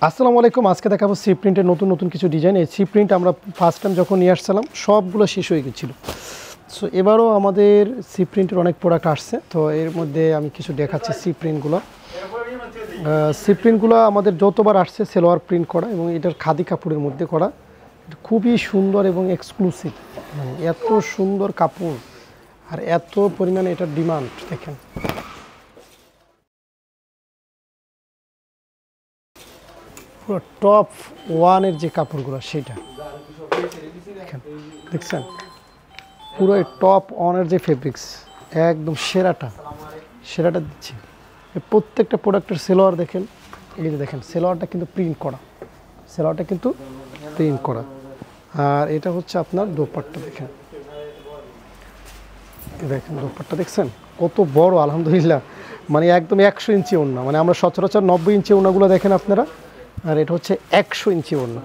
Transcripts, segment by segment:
আসসালামু আলাইকুম। আজকে দেখাবো সি প্রিন্টের নতুন নতুন কিছু ডিজাইন। এই সি প্রিন্ট আমরা ফার্স্ট টাইম যখন নিয়ে আসছিলাম সবগুলো শেষ হয়ে গেছিলো। সো এবারও আমাদের সি প্রিন্টের অনেক প্রোডাক্ট আসছে, তো এর মধ্যে আমি কিছু দেখাচ্ছি সি প্রিন্টগুলো। সি প্রিন্টগুলো আমাদের যতবার আসছে সেলোয়ার প্রিন্ট করা এবং এটার খাদি কাপড়ের মধ্যে করা, খুবই সুন্দর এবং এক্সক্লুসিভ। মানে এত সুন্দর কাপড় আর এত পরিমাণে এটার ডিমান্ড দেখেন। পুরো টপ ওয়ানের যে কাপড়গুলো সেটা দেখেন, দেখছেন পুরো টপ ওয়ানের যে ফেব্রিক্স একদম সেরাটা দিচ্ছে। প্রত্যেকটা প্রোডাক্টের সেলোয়ার দেখেন, এই যে দেখেন সেলোয়ারটা কিন্তু প্রিন্ট করা, আর এটা হচ্ছে আপনার দোপাট্টা। দেখেন দোপাট্টা দেখছেন কত বড়, আলহামদুলিল্লাহ। মানে একদম 100 ইঞ্চি ওড়না, মানে আমরা সচরাচর 90 ইঞ্চি ওড়নাগুলো দেখেন আপনারা, আর এটা হচ্ছে 100 ইঞ্চি ওড়না।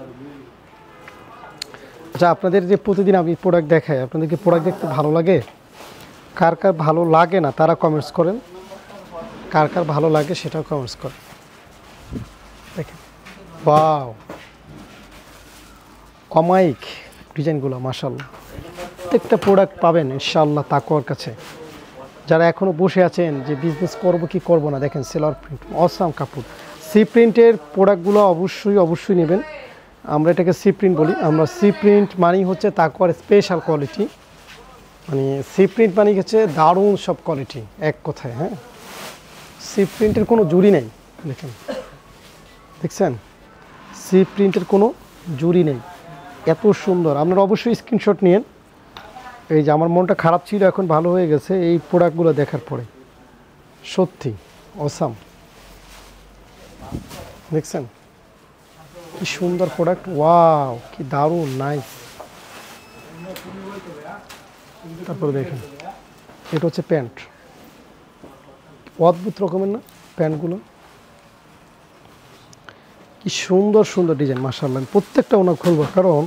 আচ্ছা, আপনাদের যে প্রতিদিন আমি প্রোডাক্ট দেখাই, আপনাদের কি প্রোডাক্ট দেখতে ভালো লাগে? কার কার ভালো লাগে না তারা কমেন্টস করেন, কার কার ভালো লাগে সেটাও কমেন্টস করেন। দেখেন ওয়াও, অমায়িক ডিজাইনগুলো মাশাআল্লাহ। প্রত্যেকটা প্রোডাক্ট পাবেন ইনশাআল্লাহ তাকওয়ার কাছে। যারা এখনও বসে আছেন যে বিজনেস করবো কি করবো না, দেখেন সেলোয়ার প্রিন্ট অসাম কাপড়। সি প্রিন্টের প্রোডাক্টগুলো অবশ্যই নেবেন। আমরা এটাকে সি প্রিন্ট বলি। আমরা সি প্রিন্ট মানেই হচ্ছে তাকওয়ার স্পেশাল কোয়ালিটি, মানে সি প্রিন্ট মানে হচ্ছে দারুণ সব কোয়ালিটি এক কথায়। হ্যাঁ, সি প্রিন্টের কোনো জুড়ি নেই। দেখছেন সি প্রিন্টের কোনো জুড়ি নেই, এত সুন্দর। আপনারা অবশ্যই স্ক্রিনশট নিন। এই যে আমার মনটা খারাপ ছিল, এখন ভালো হয়ে গেছে এই প্রোডাক্টগুলো দেখার পরে। সত্যি অসাম, দেখছেন কি সুন্দর প্রোডাক্ট, ওয়াও কি দারুণ নাইস। তারপরে দেখেন এটা হচ্ছে প্যান্ট, অদ্ভুত রকমের না প্যান্টগুলো, কি সুন্দর ডিজাইন মাশাআল্লাহ। প্রত্যেকটা ওনা খুলবো, কারণ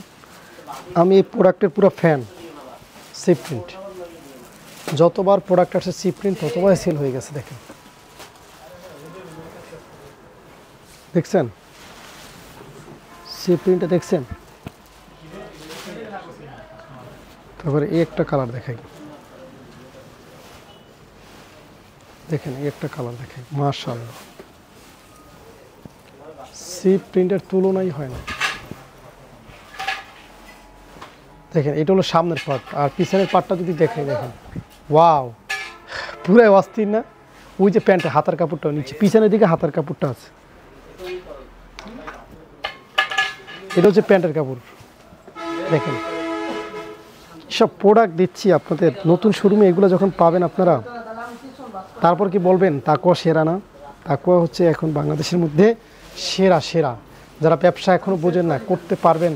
আমি এই প্রোডাক্টের পুরো ফ্যান। সি প্রিন্ট যতবার প্রোডাক্ট আসে সি প্রিন্ট ততবার সেল হয়ে গেছে। দেখছেন সি প্রিন্টটা দেখছেন। তারপরে এই একটা কালার দেখাই, দেখেন এই একটা কালার দেখাই মাশাআল্লাহ। সি প্রিন্টের তুলনাই হয় না। দেখেন এটা হলো সামনের পার্ট, আর পিছনের পার্টটা যদি দেখাই, দেখেন ওয়াও পুরাই অস্থির না। ওই যে প্যান্টের হাতার কাপড়টা নিচে, পিছনের দিকে হাতার কাপড়টা আছে, এটা হচ্ছে প্যান্টের কাপড়। দেখেন সব প্রোডাক্ট দিচ্ছি আপনাদের নতুন শোরুমে, এগুলো যখন পাবেন আপনারা তারপর কি বলবেন তাকওয়া সেরা না? তাকওয়া হচ্ছে এখন বাংলাদেশের মধ্যে সেরা। যারা ব্যবসা এখনও বোঝেন না, করতে পারবেন,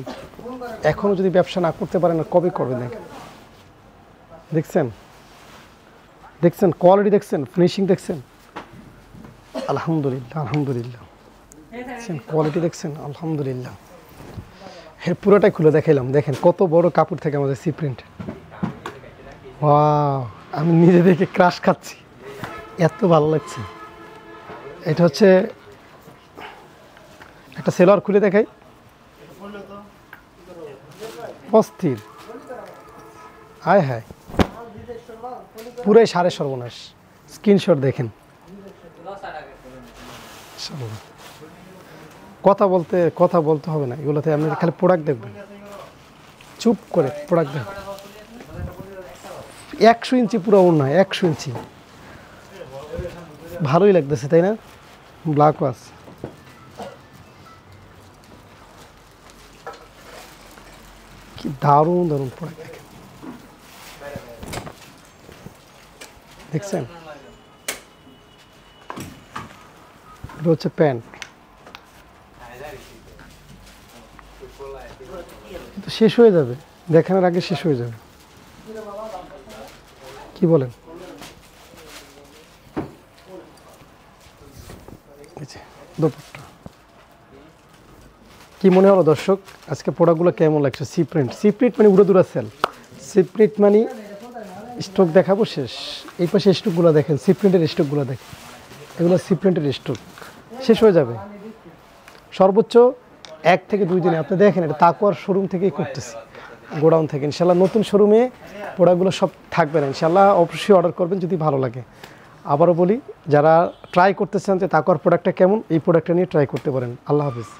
এখনও যদি ব্যবসা না করতে পারেন না কবে করবেন? দেখছেন কোয়ালিটি, দেখছেন ফিনিশিং, দেখছেন আলহামদুলিল্লাহ দেখছেন কোয়ালিটি, দেখছেন আলহামদুলিল্লাহ। এর পুরোটাই খুলে দেখাইলাম, দেখেন কত বড় কাপড় থেকে আমাদের সি প্রিন্ট। ওয়াও, আমি নিজে দেখে ক্রাশ খাচ্ছি, এত ভালো লাগছে। এটা হচ্ছে একটা সেলোয়ার খুলে দেখাই, অস্থির। হায় পুরাই সাড়ে সর্বনাশ। স্ক্রিনশট দেখেন। কথা বলতে হবে না এগুলোতে, আপনি খালি প্রোডাক্ট দেখবেন, চুপ করে প্রোডাক্ট দেখবেন। 100 ইঞ্চি পুরো ওড়না, 100 ইঞ্চি, ভালোই লাগতেছে তাই না? ব্ল্যাক ওয়াশ, কি দারুণ প্রোডাক্ট। দেখছেন এটা হচ্ছে প্যান্ট, কিন্তু শেষ হয়ে যাবে, দেখানোর আগে শেষ হয়ে যাবে, কি বলেন? দোপাট্টা কি মনে হলো দর্শক? আজকে প্রোডাক্টগুলো কেমন লাগছে? সি প্রিন্ট মানে উড়াদুরা সেল। সি প্রিন্ট মানে স্টক দেখাবো শেষ। এই পাশে স্টকগুলো দেখেন, সি প্রিন্টের স্টকগুলো দেখেন, এগুলো সি প্রিন্টের স্টক, শেষ হয়ে যাবে। সর্বোচ্চ 1 থেকে 2 দিনে। আপনি দেখেন এটা তাকওয়ার শোরুম থেকেই করতেছি, গোডাউন থেকে। ইনশাল্লাহ নতুন শোরুমে প্রোডাক্টগুলো সব থাকবে না, ইনশাল্লাহ অবশ্যই অর্ডার করবেন যদি ভালো লাগে। আবারও বলি, যারা ট্রাই করতেছেন যে তাকওয়ার প্রোডাক্টটা কেমন, এই প্রোডাক্টটা নিয়ে ট্রাই করতে পারেন। আল্লাহ হাফিজ।